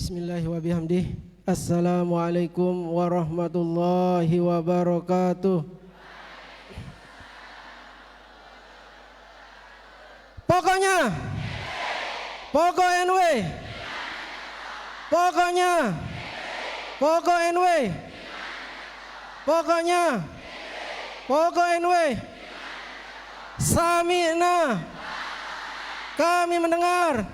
Bismillahirrahmanirrahim wa bihamdih. Assalamualaikum warahmatullahi wabarakatuh. Pokoknya Pokok NW, pokoknya Pokok NW, pokoknya Pokok NW. Sami'na, kami mendengar.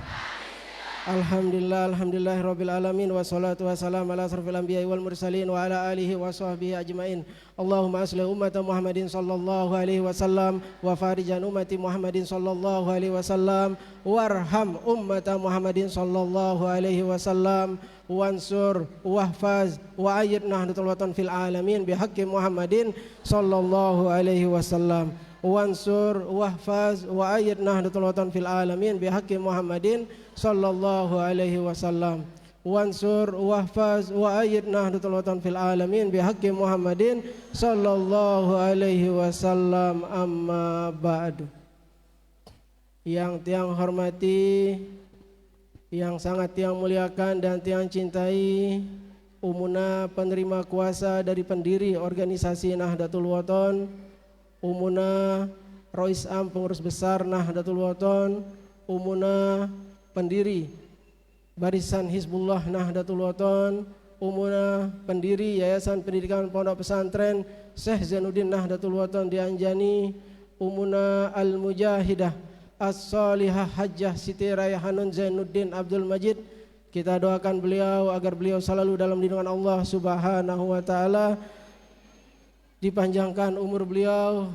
Alhamdulillahirabbil alamin wassalatu wassalamu ala asrofil anbiya'i wal mursalin wa ala alihi wa sahbihi ajmain. Allahumma aslih ummata Muhammadin sallallahu alaihi wasallam wa farijan ummati Muhammadin sallallahu alaihi wasallam warham ummata Muhammadin sallallahu alaihi wasallam wansur wahfaz wa ayyid nahdlatul watan fil alamin bihaqqi Muhammadin sallallahu alaihi wasallam. Wansur wahfaz wa ayyid nahdlatul watan fil alamin bihaqqi Muhammadin sallallahu alaihi wasallam. Wansur wahfaz wa ayyid nahdlatul watan fil alamin bihaqqi Muhammadin sallallahu alaihi wasallam. Amma ba'du. Yang tiang hormati, yang sangat tiang muliakan dan tiang cintai, umuna penerima kuasa dari pendiri organisasi Nahdlatul Wathon, umuna Rois Am pengurus besar Nahdlatul Wathon, umuna pendiri Barisan Hizbullah Nahdlatul Wathon, umuna pendiri Yayasan Pendidikan Pondok Pesantren Syekh Zainuddin Nahdlatul Wathon di Anjani, umuna Al-Mujahidah As-Salihah Hajjah Siti Raihanun Zainuddin Abdul Majid. Kita doakan beliau agar beliau selalu dalam lindungan Allah Subhanahu wa taala, dipanjangkan umur beliau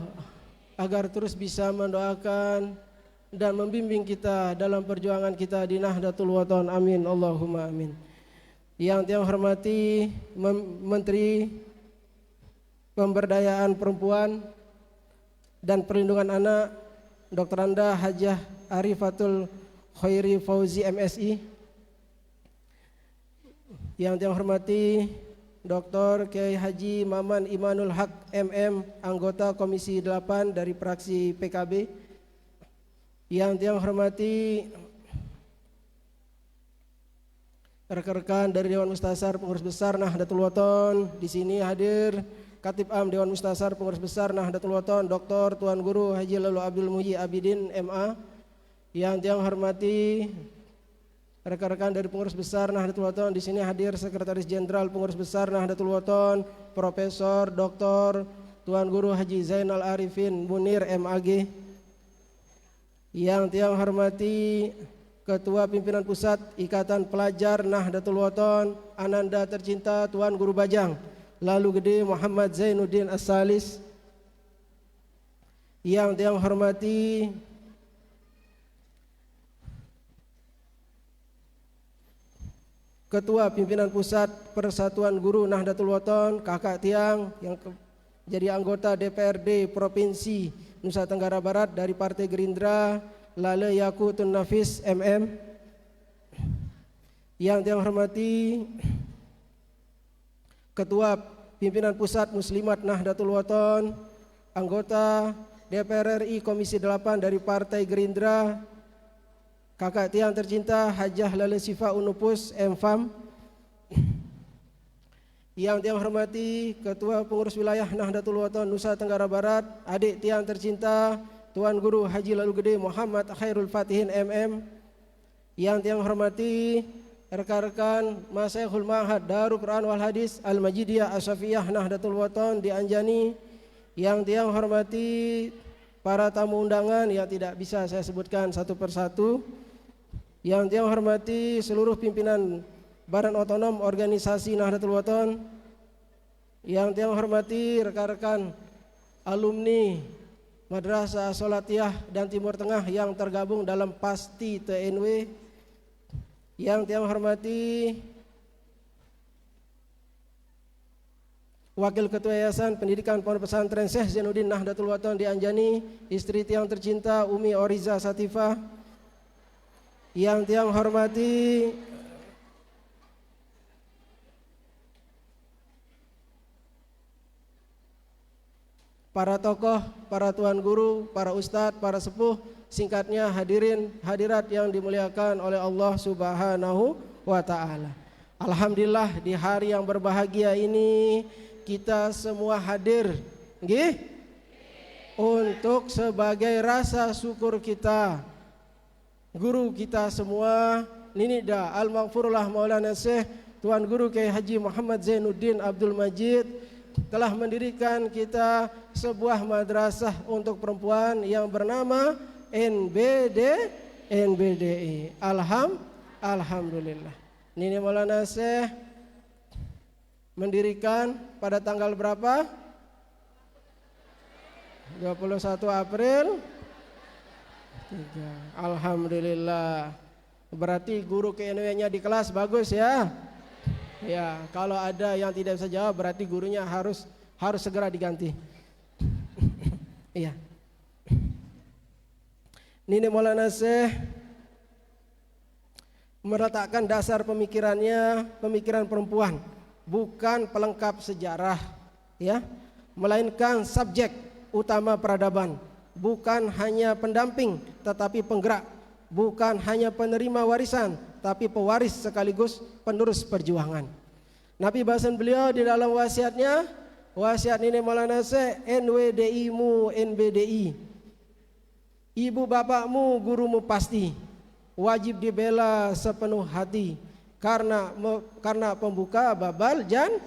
agar terus bisa mendoakan dan membimbing kita dalam perjuangan kita di Nahdlatul Wathon. Amin Allahumma amin. Yang tiang hormati Menteri Pemberdayaan Perempuan dan Perlindungan Anak Dr. Anda Hajah Arifatul Khairi Fauzi MSI. Yang tiang hormati Dr. Kiai Haji Maman Imanul Haq MM, anggota Komisi 8 dari fraksi PKB. Yang tiang hormati rekan-rekan dari Dewan Mustasar Pengurus Besar Nahdlatul Wathon, di sini hadir Katib Am Dewan Mustasar Pengurus Besar Nahdlatul Wathon Dr. Tuan Guru Haji Lalu Abdul Muhyi Abidin MA. Yang tiang hormati rekan-rekan dari Pengurus Besar Nahdlatul Wathon, di sini hadir Sekretaris Jenderal Pengurus Besar Nahdlatul Wathon Profesor Dr. Tuan Guru Haji Zainal Arifin Munir MAG. Yang tiang hormati Ketua Pimpinan Pusat Ikatan Pelajar Nahdlatul Wathon Ananda tercinta Tuan Guru Bajang Lalu Gede Muhammad Zainuddin As-Salis. Yang tiang hormati Ketua Pimpinan Pusat Persatuan Guru Nahdlatul Wathon kakak tiang yang jadi anggota DPRD Provinsi Nusa Tenggara Barat dari Partai Gerindra Lale Yakutun Nafis MM. Yang tiang hormati Ketua Pimpinan Pusat Muslimat Nahdlatul Wathon, anggota DPR RI Komisi 8 dari Partai Gerindra kakak tiang tercinta Hajah Lale Sifa Unupus MFAM. Yang tiang hormati Ketua Pengurus Wilayah Nahdlatul Wathon Nusa Tenggara Barat, adik tiang tercinta Tuan Guru Haji Lalu Gede Muhammad Khairul Fatihin MM. Yang tiang hormati rekan-rekan Masyayikhul Ma'had Darul Quran wal Hadis Al-Majidiyah As-Safiyah Nahdlatul Wathon di Anjani. Yang tiang hormati para tamu undangan yang tidak bisa saya sebutkan satu persatu. Yang tiang hormati seluruh pimpinan Badan Otonom Organisasi Nahdlatul Wathon. Yang tiang hormati rekan-rekan alumni Madrasah Sholatiyah dan Timur Tengah yang tergabung dalam PASTI TNW. Yang tiang hormati Wakil Ketua Yayasan Pendidikan Pondok Pesantren Syekh Zainuddin Nahdlatul Wathon di Anjani, istri tiang tercinta Umi Oriza Satifah. Yang tiang hormati para tokoh, para tuan guru, para ustadz, para sepuh, singkatnya hadirin hadirat yang dimuliakan oleh Allah Subhanahu wa taala. Alhamdulillah di hari yang berbahagia ini kita semua hadir, nggih, untuk sebagai rasa syukur kita. Guru kita semua, Ninida Al-Maghfurullah Maulana Syekh Tuan Guru Kiai Haji Muhammad Zainuddin Abdul Majid telah mendirikan kita sebuah madrasah untuk perempuan yang bernama NBDI. Alhamdulillah. Nini Maulana Syekh mendirikan pada tanggal berapa? 21 April 3. Alhamdulillah. Berarti guru KNW-nya di kelas bagus ya. Ya, kalau ada yang tidak bisa jawab berarti gurunya harus segera diganti. Iya. Nini Maulana Syekh meletakkan dasar pemikirannya, pemikiran perempuan, bukan pelengkap sejarah, ya, melainkan subjek utama peradaban, bukan hanya pendamping tetapi penggerak, bukan hanya penerima warisan tapi pewaris sekaligus penerus perjuangan. Nabi bahasan beliau di dalam wasiatnya, wasiat Nini Maulana Syekh, NWDI-mu NBDI, ibu bapakmu gurumu pasti wajib dibela sepenuh hati karena pembuka babal jan.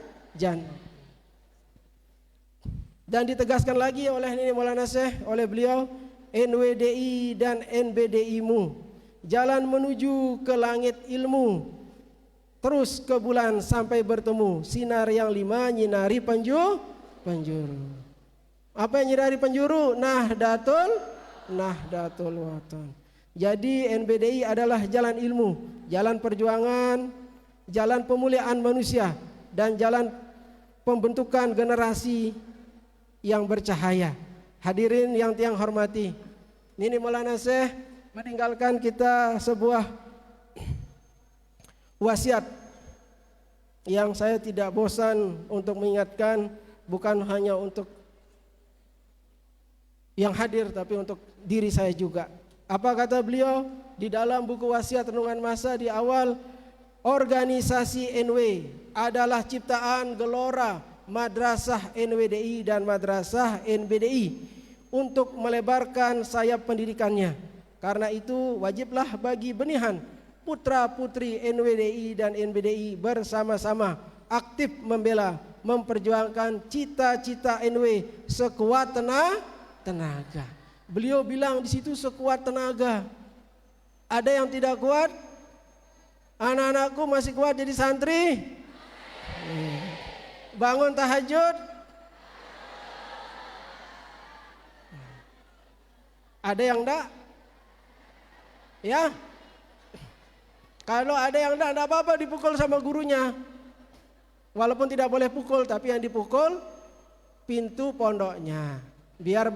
Dan ditegaskan lagi oleh Nini Maulana Syekh, oleh beliau, NWDI dan NBDI-mu jalan menuju ke langit ilmu, terus ke bulan sampai bertemu sinar yang 5 nyinari penjuru. Apa yang nyinari penjuru? Nahdlatul Wathon. Jadi NBDI adalah jalan ilmu, jalan perjuangan, jalan pemulihan manusia, dan jalan pembentukan generasi yang bercahaya. Hadirin yang tiang hormati, Nini Maulana Syekh meninggalkan kita sebuah wasiat yang saya tidak bosan untuk mengingatkan, bukan hanya untuk yang hadir tapi untuk diri saya juga. Apa kata beliau di dalam buku wasiat renungan masa di awal? Organisasi NW adalah ciptaan gelora madrasah NWDI dan madrasah NBDI untuk melebarkan sayap pendidikannya. Karena itu wajiblah bagi benihan putra putri NWDI dan NBDI bersama-sama aktif membela, memperjuangkan cita-cita NW sekuat tenaga. Beliau bilang di situ sekuat tenaga. Ada yang tidak kuat? Anak-anakku masih kuat jadi santri? Bangun tahajud? Ada yang enggak? Ya? Kalau ada yang enggak apa-apa dipukul sama gurunya. Walaupun tidak boleh pukul, tapi yang dipukul pintu pondoknya. Biar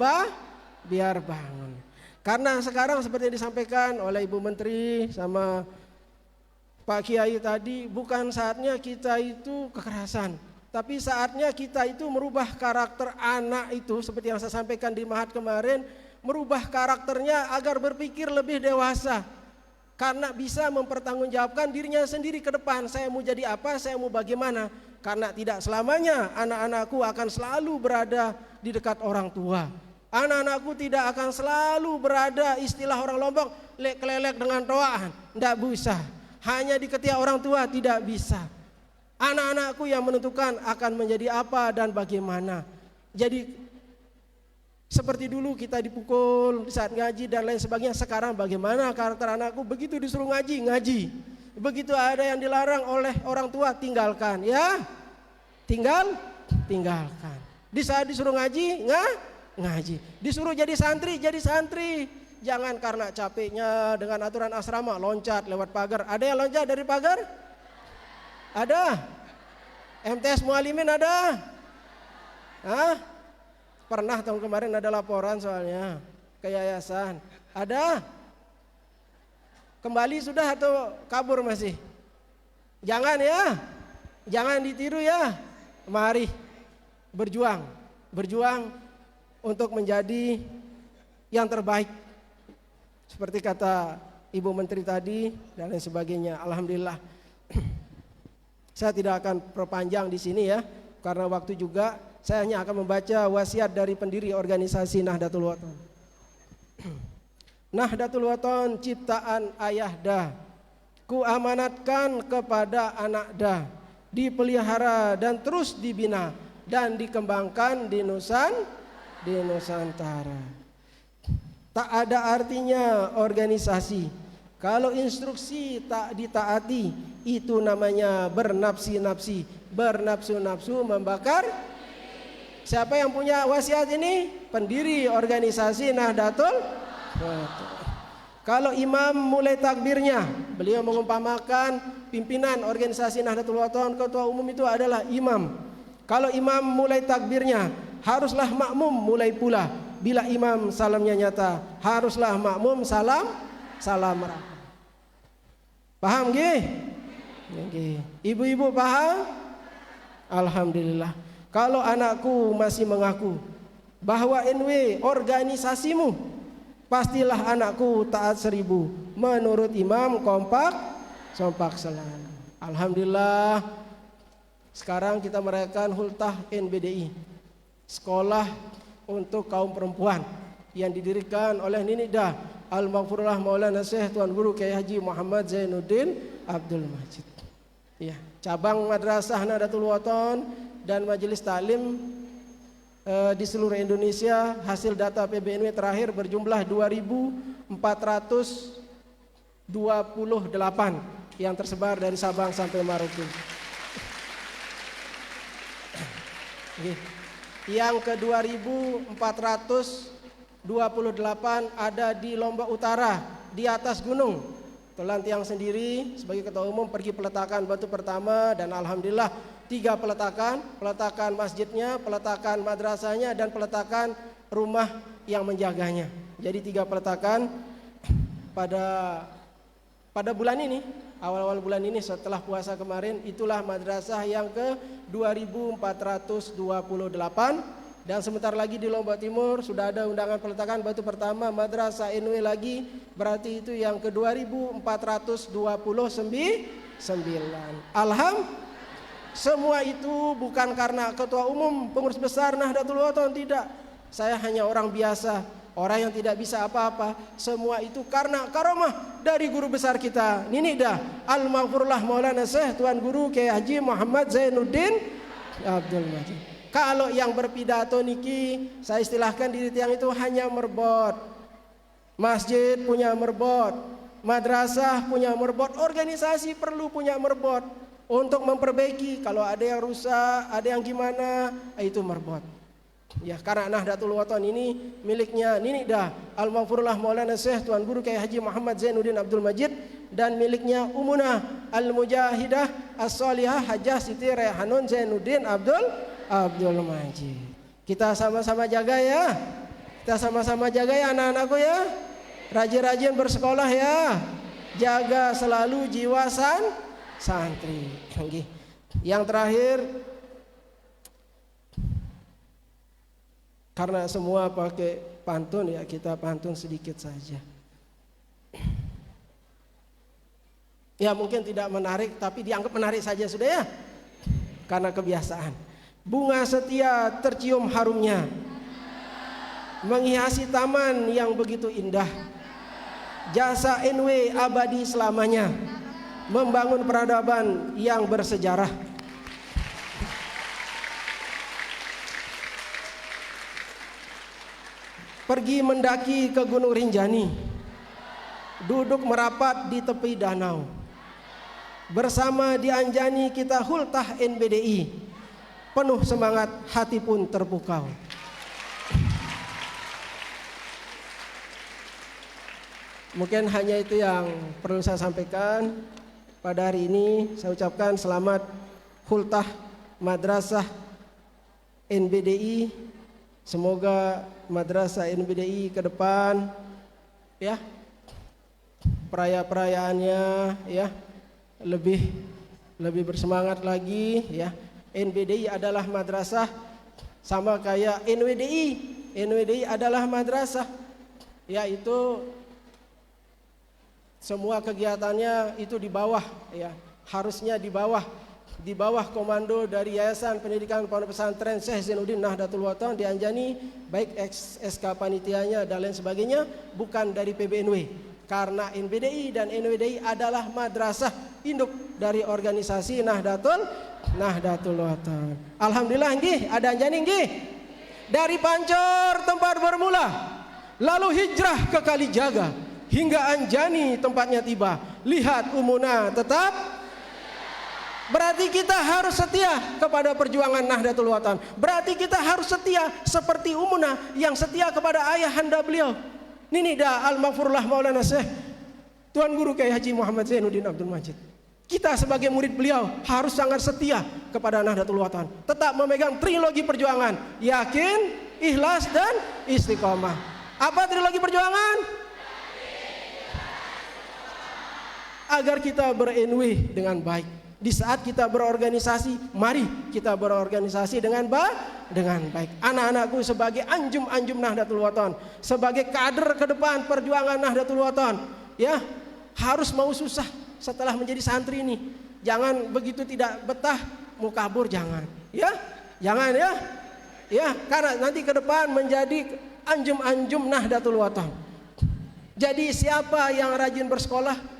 bangun. Karena sekarang seperti yang disampaikan oleh Ibu Menteri sama Pak Kiai tadi, bukan saatnya kita itu kekerasan, tapi saatnya kita itu merubah karakter anak itu, seperti yang saya sampaikan di Mahat kemarin, merubah karakternya agar berpikir lebih dewasa, karena bisa mempertanggungjawabkan dirinya sendiri ke depan. Saya mau jadi apa, saya mau bagaimana, karena tidak selamanya anak-anakku akan selalu berada di dekat orang tua. Anak-anakku tidak akan selalu berada, istilah orang Lombok, lek-kelelek dengan toaan. Tidak bisa. Hanya di ketiak orang tua tidak bisa. Anak-anakku yang menentukan akan menjadi apa dan bagaimana. Jadi seperti dulu kita dipukul saat ngaji dan lain sebagainya. Sekarang bagaimana karakter anakku? Begitu disuruh ngaji. Begitu ada yang dilarang oleh orang tua, tinggalkan. Ya, tinggalkan. Di saat disuruh ngaji, ngaji. Disuruh jadi santri. Jangan karena capeknya dengan aturan asrama loncat lewat pagar. Ada yang loncat dari pagar? Ada. MTS Mualimin ada? Hah? Pernah tahun kemarin ada laporan soalnya ke yayasan. Ada? Kembali sudah atau kabur masih? Jangan ya. Jangan ditiru ya. Mari berjuang untuk menjadi yang terbaik. Seperti kata Ibu Menteri tadi dan lain sebagainya. Alhamdulillah. Saya tidak akan perpanjang di sini ya, karena waktu juga. Saya hanya akan membaca wasiat dari pendiri organisasi Nahdlatul Wathon. Nahdlatul Wathon ciptaan Ayah Dah, ku amanatkan kepada anak Dah, dipelihara dan terus dibina dan dikembangkan di Nusantara. Tak ada artinya organisasi kalau instruksi tak ditaati. Itu namanya bernafsi-nafsi, bernafsu-nafsu membakar. Siapa yang punya wasiat ini? Pendiri organisasi Nahdlatul Wathon. Kalau imam mulai takbirnya, beliau mengumpamakan pimpinan organisasi Nahdlatul Wathon, ketua umum itu adalah imam. Kalau imam mulai takbirnya, haruslah makmum mulai pula. Bila imam salamnya nyata, haruslah makmum salam merah. Paham nggih? Nggih. Ibu-ibu paham? Alhamdulillah. Kalau anakku masih mengaku bahwa NW organisasimu, pastilah anakku taat 1000. Menurut imam kompak selalu. Alhamdulillah. Sekarang kita merayakan Hultah NBDI, sekolah untuk kaum perempuan yang didirikan oleh Nini Dah Al-Maghfurullah Maulana Syekh Tuan Guru Kiai Haji Muhammad Zainuddin Abdul Majid. Ya, cabang Madrasah Nahdlatul Wathon dan majelis taklim di seluruh Indonesia, hasil data PBNW terakhir berjumlah 2.428 yang tersebar dari Sabang sampai Maroke. Yang ke 2.428 ada di Lombok Utara, di atas gunung. Tulan Tiang sendiri sebagai ketua umum pergi peletakan batu pertama, dan alhamdulillah 3 peletakan masjidnya, peletakan madrasahnya, dan peletakan rumah yang menjaganya. Jadi 3 peletakan pada bulan ini, awal-awal bulan ini setelah puasa kemarin. Itulah madrasah yang ke 2.428. Dan sebentar lagi di Lombok Timur sudah ada undangan peletakan batu pertama madrasah NW lagi, berarti itu yang ke 2.429. Alhamdulillah. Semua itu bukan karena ketua umum pengurus besar Nahdlatul Wathon, tidak. Saya hanya orang biasa, orang yang tidak bisa apa-apa. Semua itu karena karomah dari guru besar kita, Nini Dah Al-Maghfurullah Maulana Syekh Tuan Guru Kiai Haji Muhammad Zainuddin Abdul Majid. Kalau yang berpidato niki, saya istilahkan diri tiang itu hanya merbot. Masjid punya merbot, madrasah punya merbot, organisasi perlu punya merbot. Untuk memperbaiki, kalau ada yang rusak, ada yang gimana, itu merbot. Ya, karena Nahdlatul Wathon ini miliknya Nini Dah Al-Maghfurullah Maulana Syekh Tuan Guru Kiai Haji Muhammad Zainuddin Abdul Majid, dan miliknya Umunah Al-Mujahidah As-Salihah Hajjah Siti Raihanun Zainuddin Abdul Majid. Kita sama-sama jaga ya. Kita sama-sama jaga ya anak-anakku ya. Rajin-rajin bersekolah ya. Jaga selalu jiwa santri. Yang terakhir, karena semua pakai pantun ya, kita pantun sedikit saja. Ya mungkin tidak menarik, tapi dianggap menarik saja sudah ya, karena kebiasaan. Bunga setia tercium harumnya, menghiasi taman yang begitu indah. Jasa NW abadi selamanya, membangun peradaban yang bersejarah. Pergi mendaki ke Gunung Rinjani, duduk merapat di tepi danau. Bersama di Anjani kita Hultah NBDI, penuh semangat hati pun terpukau. Mungkin hanya itu yang perlu saya sampaikan pada hari ini. Saya ucapkan selamat Hultah Madrasah NBDI. Semoga Madrasah NBDI ke depan ya, perayaan-perayaannya ya lebih bersemangat lagi ya. NBDI adalah madrasah sama kayak NWDI. NWDI adalah madrasah, yaitu semua kegiatannya itu di bawah ya, harusnya di bawah di bawah komando dari Yayasan Pendidikan Pondok Pesantren Syekh Zainuddin Nahdlatul Wathon di Anjani, baik SK panitianya dan lain sebagainya, bukan dari PBNW. Karena NBDI dan NWDI adalah madrasah induk dari organisasi Nahdlatul Wathon. Alhamdulillah nggih, ada Anjani nggih. Dari Pancor tempat bermula, lalu hijrah ke Kalijaga hingga Anjani tempatnya tiba. Lihat umuna tetap. Berarti kita harus setia kepada perjuangan Nahdlatul Wathon. Berarti kita harus setia seperti umuna yang setia kepada ayahanda beliau. Nini da al-maghfurullah Maulana Syekh Tuan Guru Kiai Haji Muhammad Zainuddin Abdul Majid. Kita sebagai murid beliau harus sangat setia kepada Nahdlatul Wathon. Tetap memegang trilogi perjuangan, yakin, ikhlas dan istiqomah. Apa trilogi perjuangan? Agar kita ber-NW dengan baik. Di saat kita berorganisasi, mari kita berorganisasi dengan baik. Anak-anakku sebagai anjum-anjum Nahdlatul Wathon, sebagai kader ke depan perjuangan Nahdlatul Wathon, ya, harus mau susah setelah menjadi santri ini. Jangan begitu tidak betah mau kabur, jangan. Ya, jangan ya. Ya, karena nanti ke depan menjadi anjum-anjum Nahdlatul Wathon. Jadi siapa yang rajin bersekolah,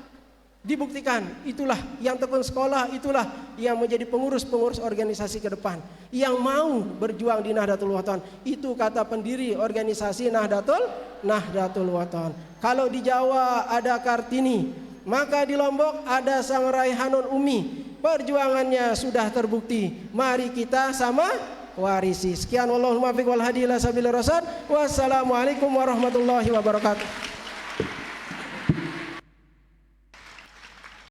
dibuktikan itulah yang tekun sekolah, itulah yang menjadi pengurus-pengurus organisasi ke depan, yang mau berjuang di Nahdlatul Wathon. Itu kata pendiri organisasi Nahdlatul Wathon. Kalau di Jawa ada Kartini, maka di Lombok ada Sang Raihanun Umi. Perjuangannya sudah terbukti. Mari kita sama warisi. Sekian, wallahul muwaffiq wal hadi ila sabilir rasyad. Wassalamualaikum warahmatullahi wabarakatuh.